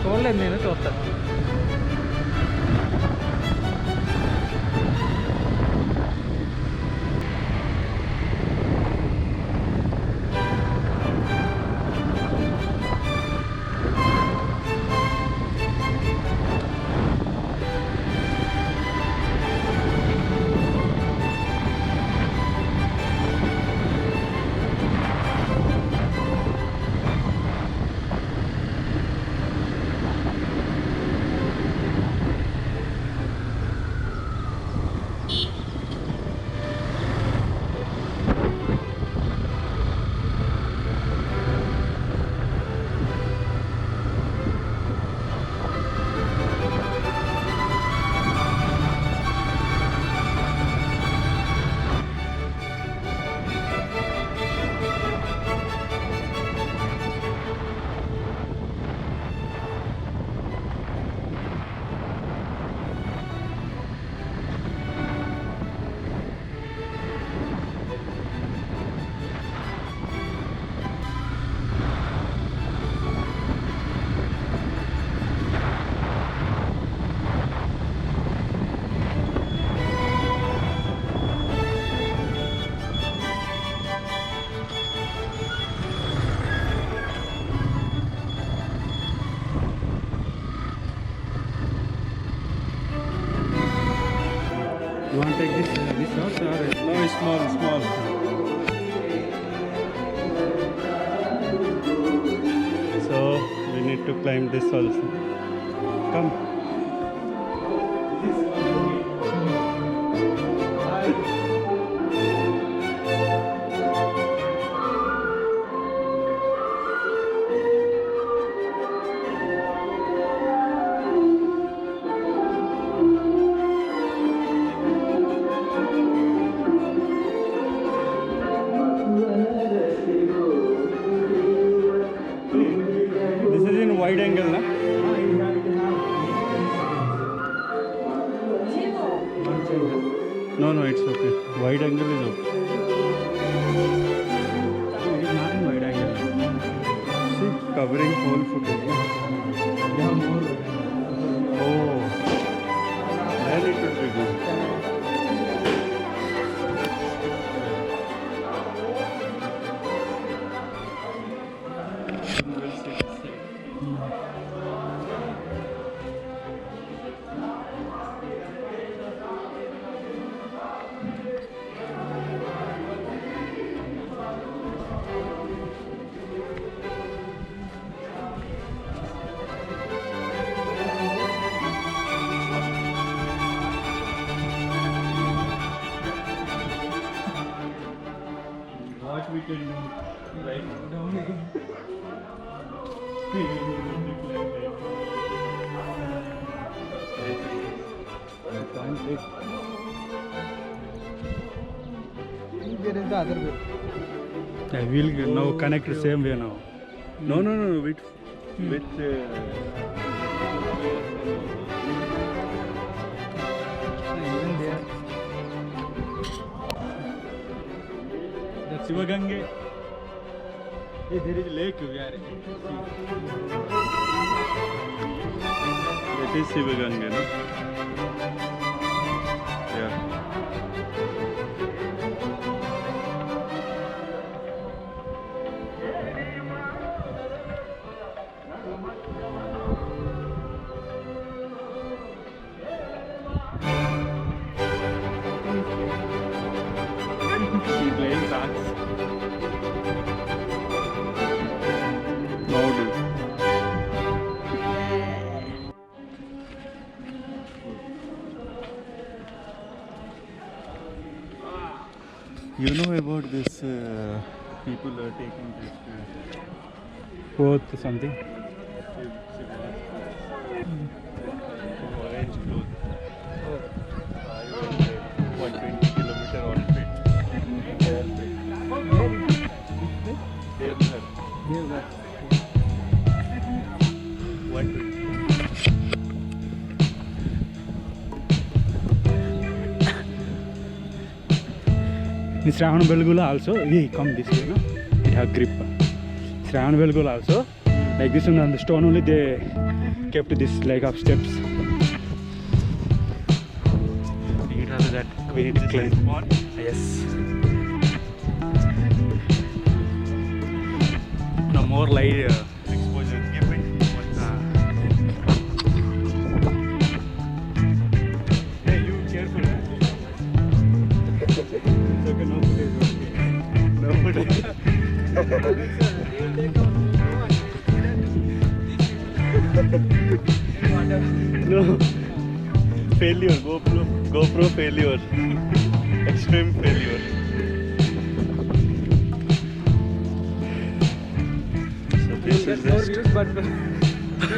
చూడలేదు నేను, చూస్తాను. You want to take this horse or? No, it's small. So we need to climb this also. Come. This is in wide angle, na? No, it's okay. Wide angle is okay. It is not in wide angle. See, covering whole footage. Yeah, more. Oh, then it would be good. We'll see this side. What we can do, like There is the other way. I will now connect the same way now. No, with Even there. the ShivaGange. Hey, there is lake where that is ShivaGange, no? Yeah. She playing sax. No, dude. You know about this? People are taking this Both something. orange clothes. 120 kilometer on fit. Here, 120. in Shravan Belgula also, we come this way, no? We have grip. Shravan Belgula also, Like this one on the stone only they kept this like up steps. It has that we need to climb. Yes. No more light exposure. Give me. Hey, you careful. It's okay, no footage. No footage. No. Failure. GoPro failure. Extreme failure. So this is More just views, but we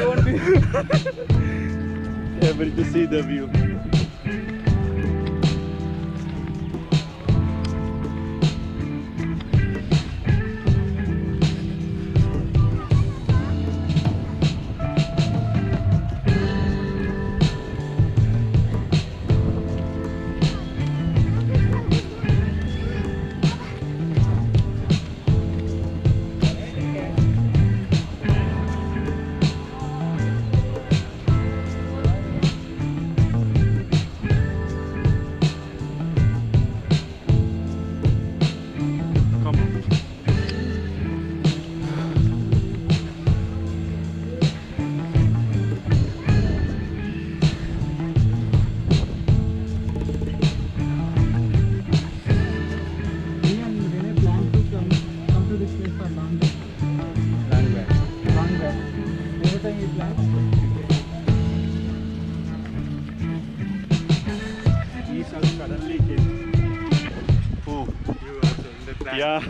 won't be able to see the view. suddenly came. Who? You also in the plan. Yeah.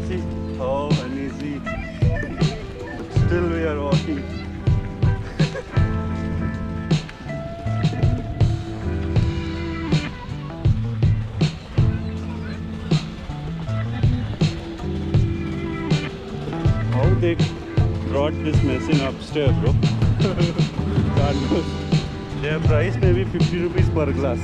See how uneasy. Still we are walking. How they brought this machine upstairs, bro? God knows. Their price may be 50 rupees per glass.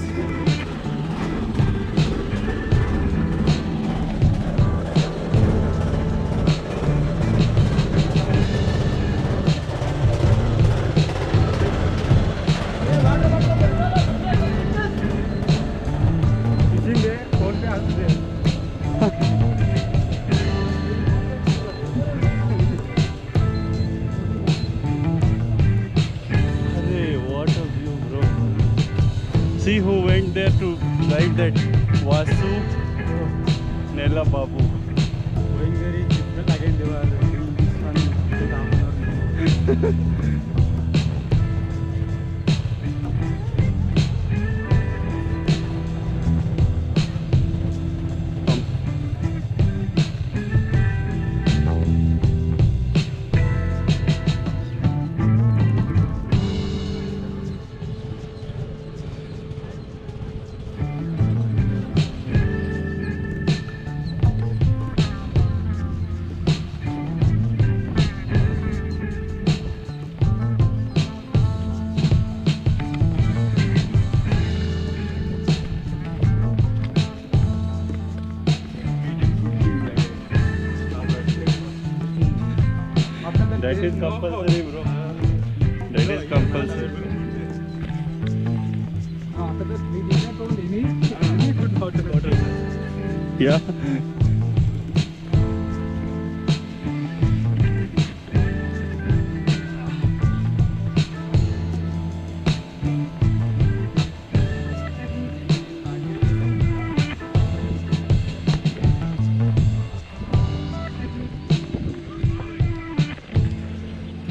Fishing there, phone pe ask there. Hey, what a view, bro. See who went there to drive that Vasu Nella Babu. Going there is difficult. Again, they were doing this one. That is compulsory, bro. That is compulsory. After that, we did not told any food bottle. Yeah.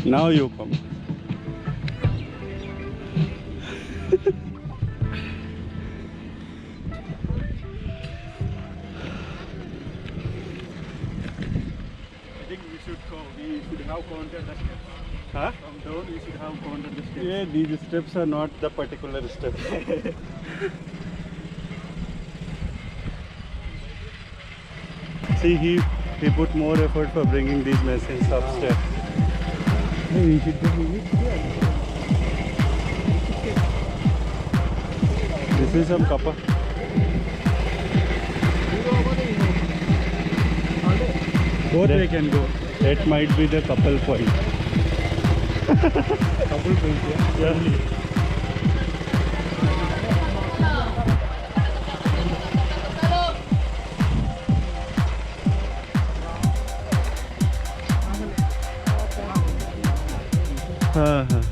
Now you come. I think we should have counted the steps. Huh? From down, we should have counted the steps. Yeah, these steps are not the particular steps. See, he put more effort for bringing these machines upstairs. Maybe we should just leave it here. This is some couple. Both way can go. That might be the couple point. Couple points, yeah. Yeah.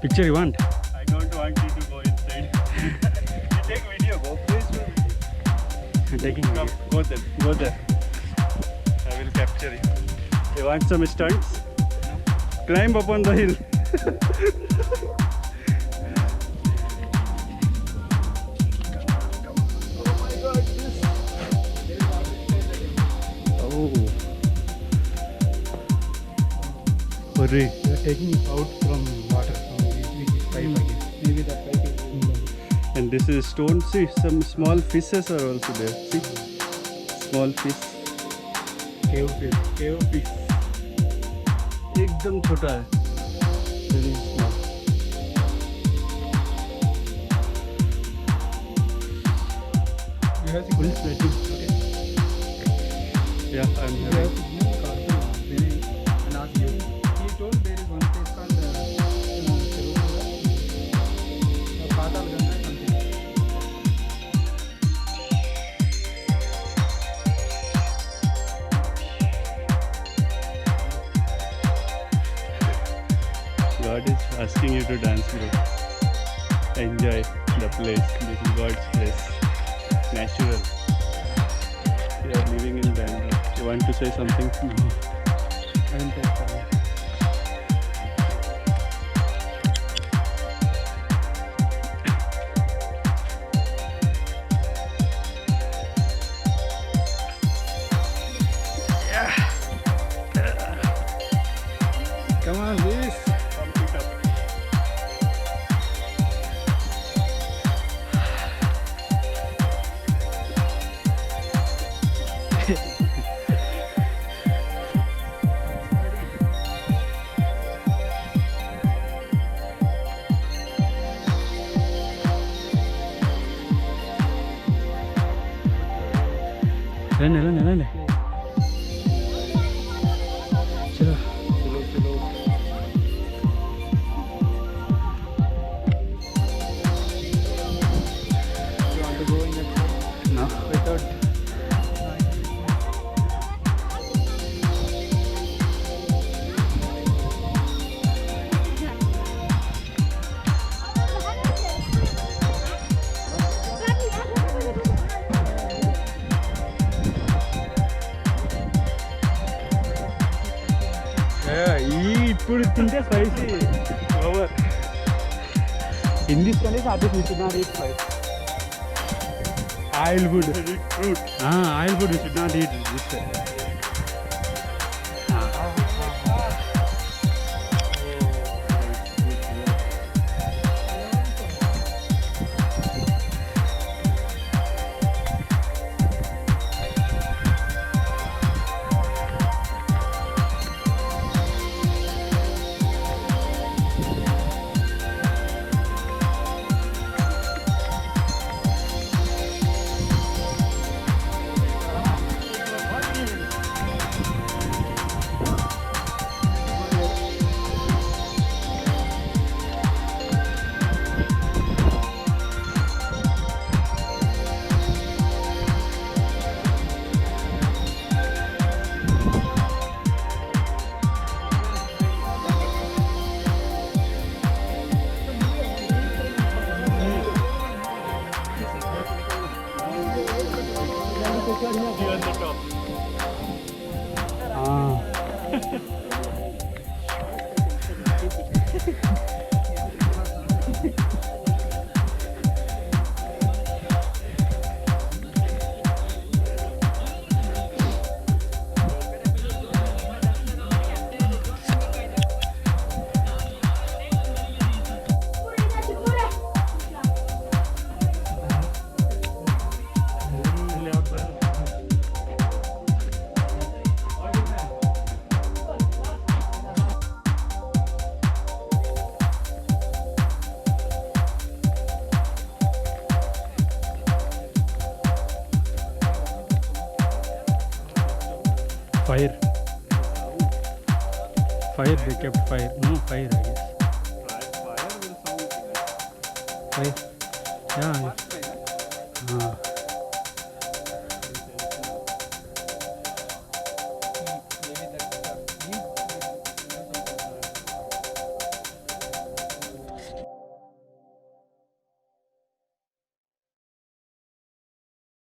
Picture you want? I don't want you to go inside. You take video, go. Please. I'm taking Come, go there. Go there. I will capture you. You want some stunts? Climb up on the hill. Oh my God! Oh. Hurry. We are taking out from water. Which is pipe again. Maybe that pipe is. And this is stone. See, some small fishes are also there. See, small fish. Cave fish. Cave fish. एकदम छोटा है. Very small. You have to Please wait. okay. Yeah, I'm You here. have to give Cartoon and ask him. He told there is one place called Patal Ganga something. God is asking you to dance, bro. Enjoy the place. This is God's place. Natural. You are living in Bangalore. You want to say something? No. I will take that. Come on, this. Pump it up. Run. Chalo. You want to go in that No. without ఇప్పుడు తింటే spicy over in this countries obviously we should not eat spice. Oil food. Fruit. Oil food we should not eat this. Fire, they kept fire. No, fire, I guess. Fire. Yeah.